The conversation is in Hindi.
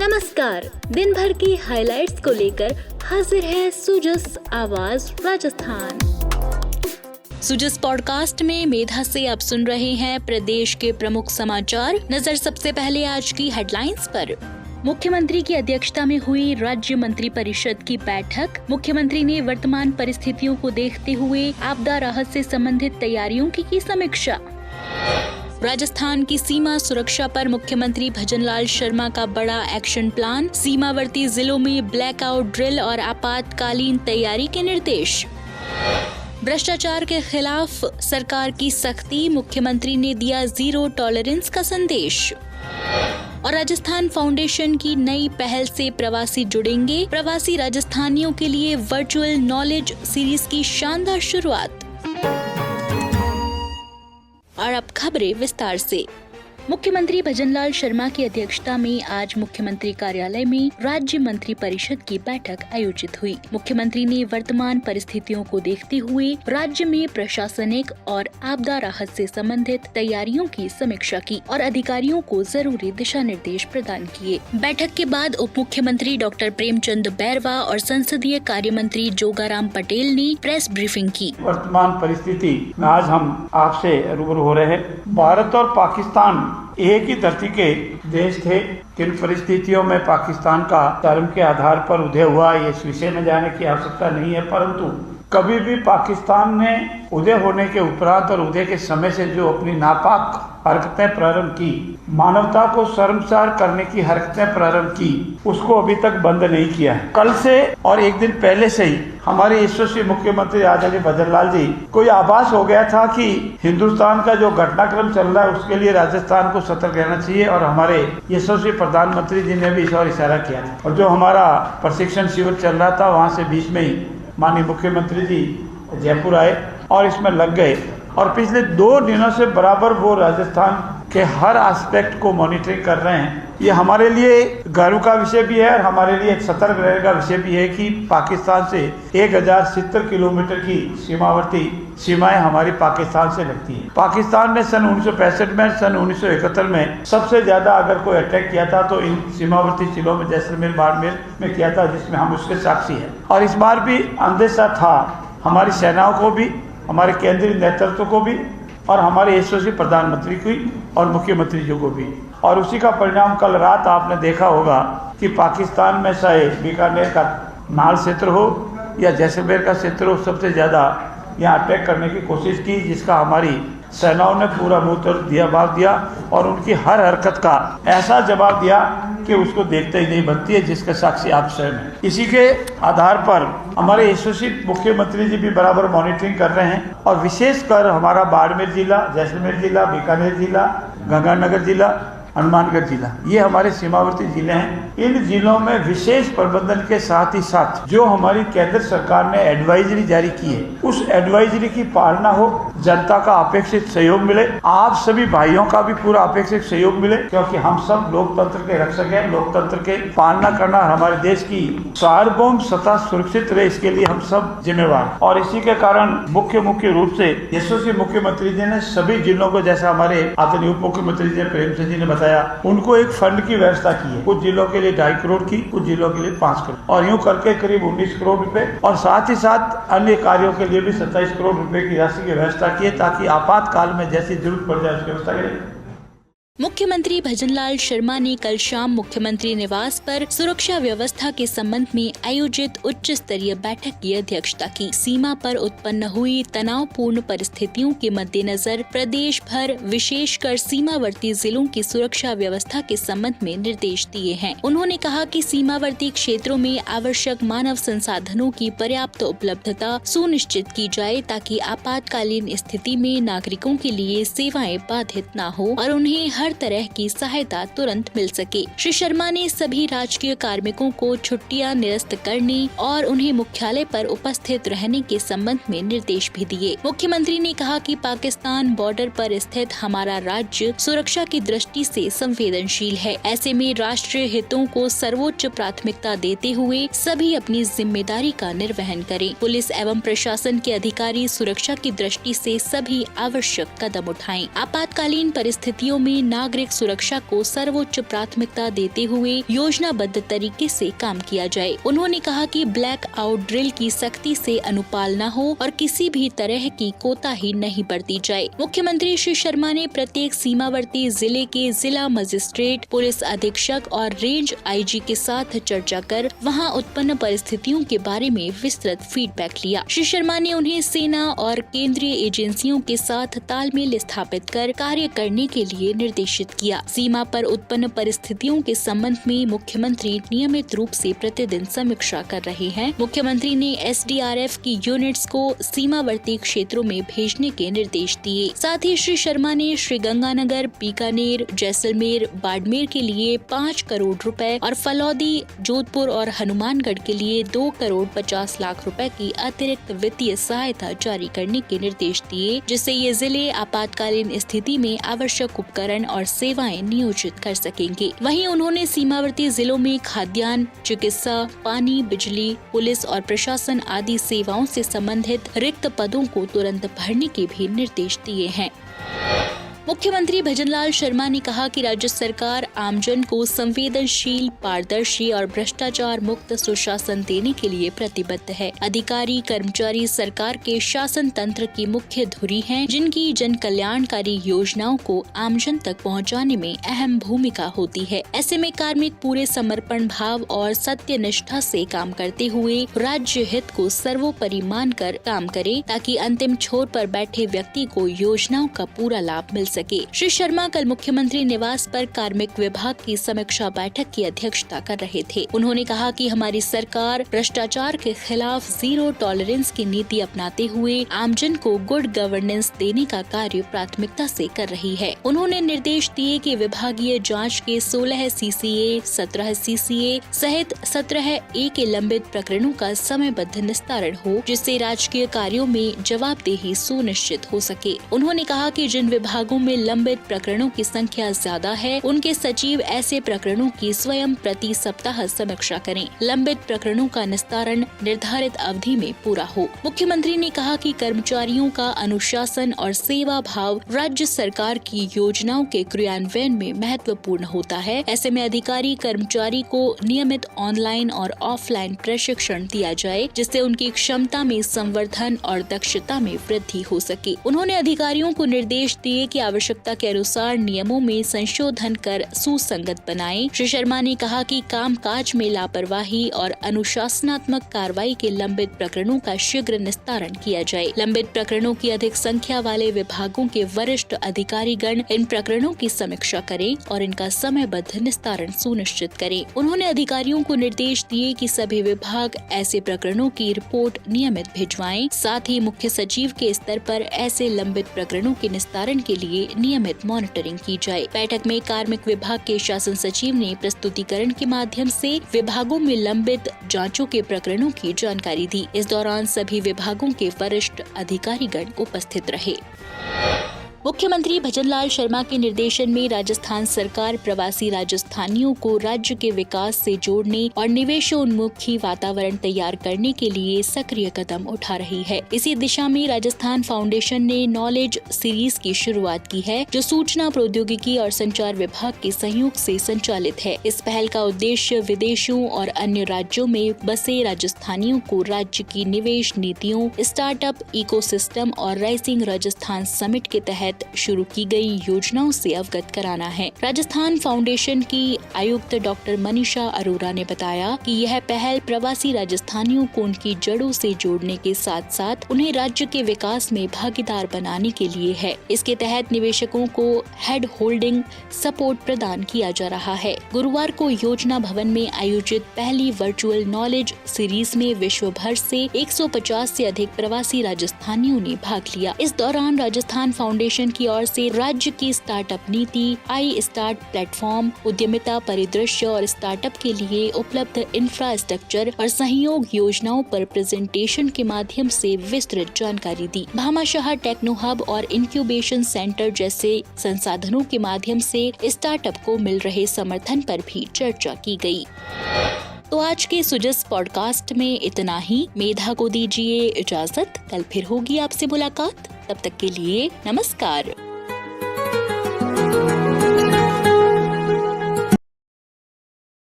नमस्कार, दिन भर की हाइलाइट्स को लेकर हाजिर है सुजस आवाज राजस्थान। सुजस पॉडकास्ट में मेधा से आप सुन रहे हैं प्रदेश के प्रमुख समाचार। नजर सबसे पहले आज की हेडलाइंस पर। मुख्यमंत्री की अध्यक्षता में हुई राज्य मंत्री परिषद की बैठक। मुख्यमंत्री ने वर्तमान परिस्थितियों को देखते हुए आपदा राहत से संबंधित तैयारियों की समीक्षा। राजस्थान की सीमा सुरक्षा पर मुख्यमंत्री भजनलाल शर्मा का बड़ा एक्शन प्लान। सीमावर्ती जिलों में ब्लैकआउट ड्रिल और आपातकालीन तैयारी के निर्देश। भ्रष्टाचार के खिलाफ सरकार की सख्ती। मुख्यमंत्री ने दिया जीरो टॉलरेंस का संदेश। और राजस्थान फाउंडेशन की नई पहल से प्रवासी जुड़ेंगे। प्रवासी राजस्थानियों के लिए वर्चुअल नॉलेज सीरीज की शानदार शुरुआत। और अब खबरें विस्तार से। मुख्यमंत्री भजनलाल शर्मा की अध्यक्षता में आज मुख्यमंत्री कार्यालय में राज्य मंत्री परिषद की बैठक आयोजित हुई। मुख्यमंत्री ने वर्तमान परिस्थितियों को देखते हुए राज्य में प्रशासनिक और आपदा राहत से संबंधित तैयारियों की समीक्षा की और अधिकारियों को जरूरी दिशा निर्देश प्रदान किए। बैठक के बाद उप मुख्यमंत्री डॉक्टर प्रेमचंद बैरवा और संसदीय कार्य मंत्री जोगाराम पटेल ने प्रेस ब्रीफिंग की। वर्तमान परिस्थिति में आज हम आपसे रूबरू हो रहे हैं। भारत और पाकिस्तान एक ही धरती के देश थे। किन परिस्थितियों में पाकिस्तान का धर्म के आधार पर उदय हुआ, ये इस विषय में जाने की आवश्यकता नहीं है, परंतु कभी भी पाकिस्तान ने उदय होने के उपरांत और उदय के समय से जो अपनी नापाक हरकतें प्रारंभ की, मानवता को शर्मसार करने की हरकतें प्रारंभ की, उसको अभी तक बंद नहीं किया है। कल से और एक दिन पहले से ही हमारे यशस्वी मुख्यमंत्री आदरणीय भजनलाल जी को यह आभास हो गया था कि हिंदुस्तान का जो घटनाक्रम चल रहा है उसके लिए राजस्थान को सतर्क रहना चाहिए, और हमारे यशस्वी प्रधानमंत्री जी ने भी इस ओर इशारा किया था। और जो हमारा प्रशिक्षण शिविर चल रहा था, वहाँ से बीच में ही माननीय मुख्यमंत्री जी जयपुर आए और इसमें लग गए, और पिछले 2 दिनों से बराबर वो राजस्थान के हर एस्पेक्ट को मॉनिटरिंग कर रहे हैं। ये हमारे लिए गर्व का विषय भी है और हमारे लिए सतर्क रहने का विषय भी है कि पाकिस्तान से 1070 किलोमीटर की सीमावर्ती सीमाएं हमारी पाकिस्तान से लगती हैं। पाकिस्तान ने सन 1965 में, सन 1971 में सबसे ज्यादा अगर कोई अटैक किया था तो इन सीमावर्ती जिलों में जैसलमेर बाड़मेर में किया था, जिसमें हम उसके साक्षी हैं। और इस बार भी अंदेशा था हमारी सेनाओं को भी, हमारे केंद्रीय नेतृत्व को भी, और हमारे यशस्वी प्रधानमंत्री को और मुख्यमंत्री जी को भी। और उसी का परिणाम कल रात आपने देखा होगा कि पाकिस्तान में चाहे बीकानेर का नाल क्षेत्र हो या जैसलमेर का क्षेत्र हो, सबसे ज़्यादा यहाँ अटैक करने की कोशिश की, जिसका हमारी सेनाओं ने पूरा मुंह जवाब दिया और उनकी हर हरकत का ऐसा जवाब दिया कि उसको देखते ही नहीं बनती है, जिसका साक्षी आप स्वयं हैं। इसी के आधार पर हमारे यशस्वी मुख्यमंत्री जी भी बराबर मॉनिटरिंग कर रहे हैं, और विशेषकर हमारा बाड़मेर जिला, जैसलमेर जिला, बीकानेर जिला, गंगानगर जिला, हनुमानगढ़ जिला, ये हमारे सीमावर्ती जिले हैं। इन जिलों में विशेष प्रबंधन के साथ ही साथ जो हमारी केंद्र सरकार ने एडवाइजरी जारी की है, उस एडवाइजरी की पालना हो, जनता का अपेक्षित सहयोग मिले, आप सभी भाइयों का भी पूरा अपेक्षित सहयोग मिले, क्योंकि हम सब लोकतंत्र के रक्षक हैं। लोकतंत्र के पालना करना, हमारे देश की सार्वभौम सत्ता सुरक्षित रहे, इसके लिए हम सब जिम्मेवार। और इसी के कारण मुख्य रूप से यशस्वी मुख्यमंत्री जी ने सभी जिलों को, जैसा हमारे आदरणीय उप मुख्यमंत्री जी प्रेमचंद जी ने बताया, उनको एक फंड की व्यवस्था की है। कुछ जिलों के लिए 2.5 करोड़ की, कुछ जिलों के लिए 5 करोड़, और यूं करके करीब 19 करोड़ रुपए, और साथ ही साथ अन्य कार्यों के लिए भी 27 करोड़ रुपए की राशि की व्यवस्था की है, ताकि आपातकाल में जैसी जरूरत पड़ जाए उसकी व्यवस्था करें। मुख्यमंत्री भजनलाल शर्मा ने कल शाम मुख्यमंत्री निवास पर सुरक्षा व्यवस्था के संबंध में आयोजित उच्च स्तरीय बैठक की अध्यक्षता की। सीमा पर उत्पन्न हुई तनावपूर्ण परिस्थितियों के मद्देनजर प्रदेश भर, विशेषकर सीमावर्ती जिलों की सुरक्षा व्यवस्था के संबंध में निर्देश दिए हैं। उन्होंने कहा कि सीमावर्ती क्षेत्रों में आवश्यक मानव संसाधनों की पर्याप्त उपलब्धता सुनिश्चित की जाए, ताकि आपातकालीन स्थिति में नागरिकों के लिए सेवाएं बाधित न हो और उन्हें हर तरह की सहायता तुरंत मिल सके। श्री शर्मा ने सभी राजकीय कार्मिकों को छुट्टियां निरस्त करने और उन्हें मुख्यालय पर उपस्थित रहने के संबंध में निर्देश भी दिए। मुख्यमंत्री ने कहा कि पाकिस्तान बॉर्डर पर स्थित हमारा राज्य सुरक्षा की दृष्टि से संवेदनशील है। ऐसे में राष्ट्रीय हितों को सर्वोच्च प्राथमिकता देते हुए सभी अपनी जिम्मेदारी का निर्वहन करें। पुलिस एवं प्रशासन के अधिकारी सुरक्षा की दृष्टि से सभी आवश्यक कदम उठाएं। आपातकालीन परिस्थितियों में नागरिक सुरक्षा को सर्वोच्च प्राथमिकता देते हुए योजनाबद्ध तरीके से काम किया जाए। उन्होंने कहा कि ब्लैक आउट ड्रिल की सख्ती से अनुपालना हो और किसी भी तरह की कोताही नहीं बरती जाए। मुख्यमंत्री श्री शर्मा ने प्रत्येक सीमावर्ती जिले के जिला मजिस्ट्रेट, पुलिस अधीक्षक और रेंज आईजी के साथ चर्चा कर वहां उत्पन्न परिस्थितियों के बारे में विस्तृत फीडबैक लिया। श्री शर्मा ने उन्हें सेना और केंद्रीय एजेंसियों के साथ तालमेल स्थापित कर कार्य करने के लिए निर्देशित किया। सीमा पर उत्पन्न परिस्थितियों के संबंध में मुख्यमंत्री नियमित रूप से प्रतिदिन समीक्षा कर रहे हैं। मुख्यमंत्री ने एसडीआरएफ की यूनिट्स को सीमावर्ती क्षेत्रों में भेजने के निर्देश दिए। साथ ही श्री शर्मा ने श्रीगंगानगर, बीकानेर, जैसलमेर, बाड़मेर के लिए 5 करोड़ रुपए और फलौदी, जोधपुर और हनुमानगढ़ के लिए 2 करोड़ 50 लाख रुपए की अतिरिक्त वित्तीय सहायता जारी करने के निर्देश दिए, जिससे ये जिले आपातकालीन स्थिति में आवश्यक उपकरण और सेवाएं नियोजित कर सकेंगे। वहीं उन्होंने सीमावर्ती जिलों में खाद्यान्न, चिकित्सा, पानी, बिजली, पुलिस और प्रशासन आदि सेवाओं से संबंधित रिक्त पदों को तुरंत भरने के भी निर्देश दिए हैं। मुख्यमंत्री भजनलाल शर्मा ने कहा कि राज्य सरकार आमजन को संवेदनशील, पारदर्शी और भ्रष्टाचार मुक्त सुशासन देने के लिए प्रतिबद्ध है। अधिकारी, कर्मचारी सरकार के शासन तंत्र की मुख्य धुरी हैं, जिनकी जन कल्याणकारी योजनाओं को आमजन तक पहुंचाने में अहम भूमिका होती है। ऐसे में कार्मिक पूरे समर्पण भाव और सत्य निष्ठा से काम करते हुए राज्य हित को सर्वोपरि मानकर काम करें, ताकि अंतिम छोर पर बैठे व्यक्ति को योजनाओं का पूरा लाभ मिल सके। श्री शर्मा कल मुख्यमंत्री निवास पर कार्मिक विभाग की समीक्षा बैठक की अध्यक्षता कर रहे थे। उन्होंने कहा कि हमारी सरकार भ्रष्टाचार के खिलाफ जीरो टॉलरेंस की नीति अपनाते हुए आमजन को गुड गवर्नेंस देने का कार्य प्राथमिकता से कर रही है। उन्होंने निर्देश दिए कि विभागीय जांच के 16 सीसीए, 17 सीसीए सहित 17 ए के लंबित प्रकरणों का समयबद्ध निस्तारण हो, जिससे राजकीय कार्यों में जवाबदेही सुनिश्चित हो सके। उन्होंने कहा कि जिन विभागों में लंबित प्रकरणों की संख्या ज्यादा है, उनके सचिव ऐसे प्रकरणों की स्वयं प्रति सप्ताह समीक्षा करें। लंबित प्रकरणों का निस्तारण निर्धारित अवधि में पूरा हो। मुख्यमंत्री ने कहा कि कर्मचारियों का अनुशासन और सेवा भाव राज्य सरकार की योजनाओं के क्रियान्वयन में महत्वपूर्ण होता है। ऐसे में अधिकारी कर्मचारी को नियमित ऑनलाइन और ऑफलाइन प्रशिक्षण दिया जाए, जिससे उनकी क्षमता में संवर्धन और दक्षता में वृद्धि हो सके। उन्होंने अधिकारियों को निर्देश दिए कि आवश्यकता के अनुसार नियमों में संशोधन कर सुसंगत बनाएं। श्री शर्मा ने कहा कि कामकाज में लापरवाही और अनुशासनात्मक कार्रवाई के लंबित प्रकरणों का शीघ्र निस्तारण किया जाए। लंबित प्रकरणों की अधिक संख्या वाले विभागों के वरिष्ठ अधिकारीगण इन प्रकरणों की समीक्षा करें और इनका समयबद्ध निस्तारण सुनिश्चित करें। उन्होंने अधिकारियों को निर्देश दिए कि सभी विभाग ऐसे प्रकरणों की रिपोर्ट नियमित भिजवाएं। साथ ही मुख्य सचिव के स्तर पर ऐसे लंबित प्रकरणों के निस्तारण के लिए नियमित मॉनिटरिंग की जाए। बैठक में कार्मिक विभाग के शासन सचिव ने प्रस्तुतिकरण के माध्यम से विभागों में लंबित जांचों के प्रकरणों की जानकारी दी। इस दौरान सभी विभागों के वरिष्ठ अधिकारीगण उपस्थित रहे। मुख्यमंत्री भजनलाल शर्मा के निर्देशन में राजस्थान सरकार प्रवासी राजस्थानियों को राज्य के विकास से जोड़ने और निवेशोन्मुखी वातावरण तैयार करने के लिए सक्रिय कदम उठा रही है। इसी दिशा में राजस्थान फाउंडेशन ने नॉलेज सीरीज की शुरुआत की है, जो सूचना प्रौद्योगिकी और संचार विभाग के सहयोग से संचालित है। इस पहल का उद्देश्य विदेशों और अन्य राज्यों में बसे राजस्थानियों को राज्य की निवेश नीतियों, स्टार्टअप इकोसिस्टम और राइजिंग राजस्थान समिट के तहत शुरू की गई योजनाओं से अवगत कराना है। राजस्थान फाउंडेशन की आयुक्त डॉक्टर मनीषा अरोरा ने बताया कि यह पहल प्रवासी राजस्थानियों को उनकी जड़ों से जोड़ने के साथ साथ उन्हें राज्य के विकास में भागीदार बनाने के लिए है। इसके तहत निवेशकों को हेड होल्डिंग सपोर्ट प्रदान किया जा रहा है। गुरुवार को योजना भवन में आयोजित पहली वर्चुअल नॉलेज सीरीज में विश्व भर से 150 से अधिक प्रवासी राजस्थानियों ने भाग लिया। इस दौरान राजस्थान फाउंडेशन की ओर से राज्य की स्टार्टअप नीति, आई स्टार्ट प्लेटफॉर्म, उद्यमिता परिदृश्य और स्टार्टअप के लिए उपलब्ध इंफ्रास्ट्रक्चर और सहयोग योजनाओं पर प्रेजेंटेशन के माध्यम से विस्तृत जानकारी दी। भामाशाह टेक्नो हब और इंक्यूबेशन सेंटर जैसे संसाधनों के माध्यम से स्टार्टअप को मिल रहे समर्थन पर भी चर्चा की गई। तो आज के सुजस पॉडकास्ट में इतना ही। मेधा को दीजिए इजाजत। कल फिर होगी आपसे मुलाकात। तब तक के लिए नमस्कार।